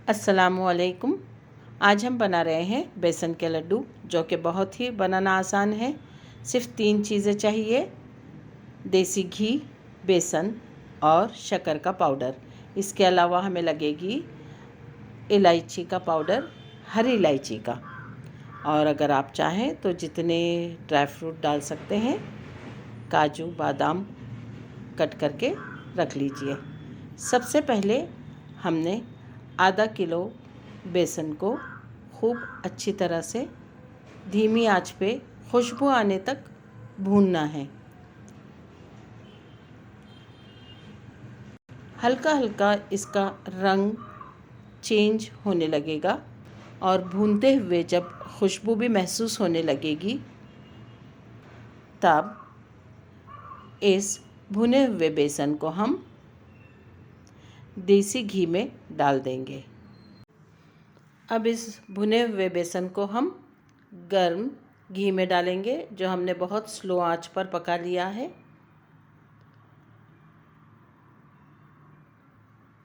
अस्सलामुअलैकुम। आज हम बना रहे हैं बेसन के लड्डू, जो कि बहुत ही बनाना आसान है। सिर्फ 3 चीज़ें चाहिए: देसी घी, बेसन और शक्कर का पाउडर। इसके अलावा हमें लगेगी इलायची का पाउडर, हरी इलायची का। और अगर आप चाहें तो जितने ड्राई फ्रूट डाल सकते हैं, काजू बादाम कट करके रख लीजिए। सबसे पहले हमने आधा किलो बेसन को खूब अच्छी तरह से धीमी आंच पे खुशबू आने तक भूनना है। हल्का हल्का इसका रंग चेंज होने लगेगा और भूनते हुए जब खुशबू भी महसूस होने लगेगी, तब इस भुने हुए बेसन को हम देसी घी में डाल देंगे। अब इस भुने हुए बेसन को हम गर्म घी में डालेंगे, जो हमने बहुत स्लो आंच पर पका लिया है।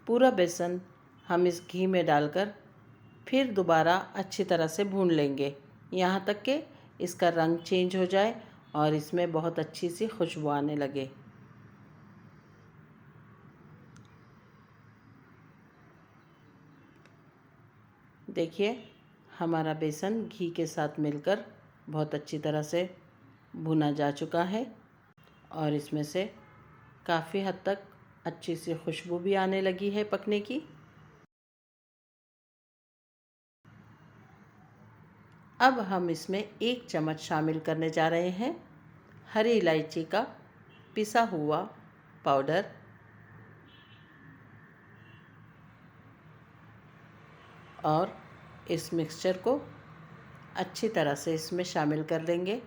पूरा बेसन हम इस घी में डालकर फिर दोबारा अच्छी तरह से भून लेंगे, यहाँ तक कि इसका रंग चेंज हो जाए और इसमें बहुत अच्छी सी खुशबू आने लगे। देखिए, हमारा बेसन घी के साथ मिलकर बहुत अच्छी तरह से भुना जा चुका है और इसमें से काफ़ी हद तक अच्छी सी खुशबू भी आने लगी है पकने की। अब हम इसमें 1 चम्मच शामिल करने जा रहे हैं हरी इलायची का पिसा हुआ पाउडर। और इस मिक्सचर को अच्छी तरह से इसमें शामिल कर लेंगे।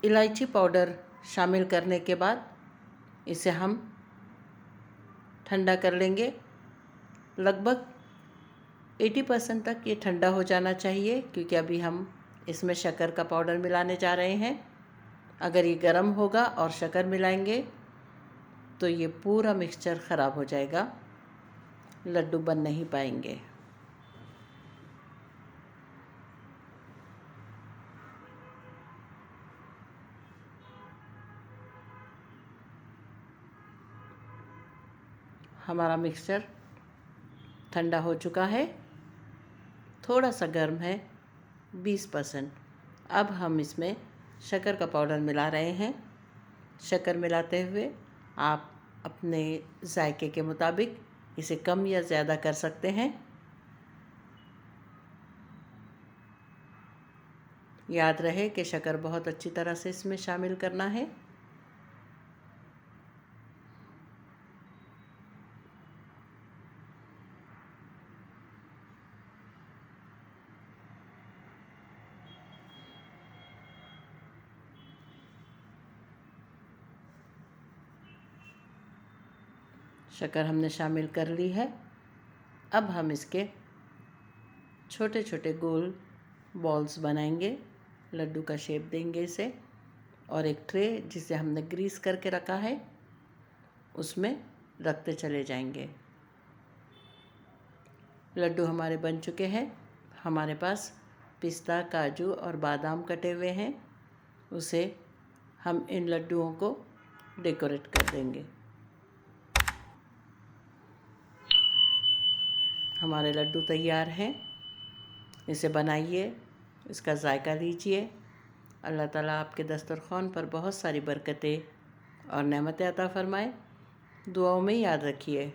इलायची पाउडर शामिल करने के बाद इसे हम ठंडा कर लेंगे। लगभग 80% तक ये ठंडा हो जाना चाहिए, क्योंकि अभी हम इसमें शक्कर का पाउडर मिलाने जा रहे हैं। अगर ये गर्म होगा और शक्कर मिलाएंगे तो ये पूरा मिक्सचर ख़राब हो जाएगा, लड्डू बन नहीं पाएंगे। हमारा मिक्सचर ठंडा हो चुका है, थोड़ा सा गर्म है 20%। अब हम इसमें शक्कर का पाउडर मिला रहे हैं। शक्कर मिलाते हुए आप अपने जायके के मुताबिक इसे कम या ज़्यादा कर सकते हैं। याद रहे कि शक्कर बहुत अच्छी तरह से इसमें शामिल करना है। शक्कर हमने शामिल कर ली है। अब हम इसके छोटे छोटे गोल बॉल्स बनाएंगे, लड्डू का शेप देंगे इसे, और एक ट्रे जिसे हमने ग्रीस करके रखा है उसमें रखते चले जाएंगे। लड्डू हमारे बन चुके हैं। हमारे पास पिस्ता, काजू और बादाम कटे हुए हैं, उसे हम इन लड्डुओं को डेकोरेट कर देंगे। हमारे लड्डू तैयार हैं। इसे बनाइए, इसका जायका लीजिए। अल्लाह ताला आपके दस्तरख़्वान पर बहुत सारी बरकतें और नेमतें अता फ़रमाए। दुआओं में याद रखिए।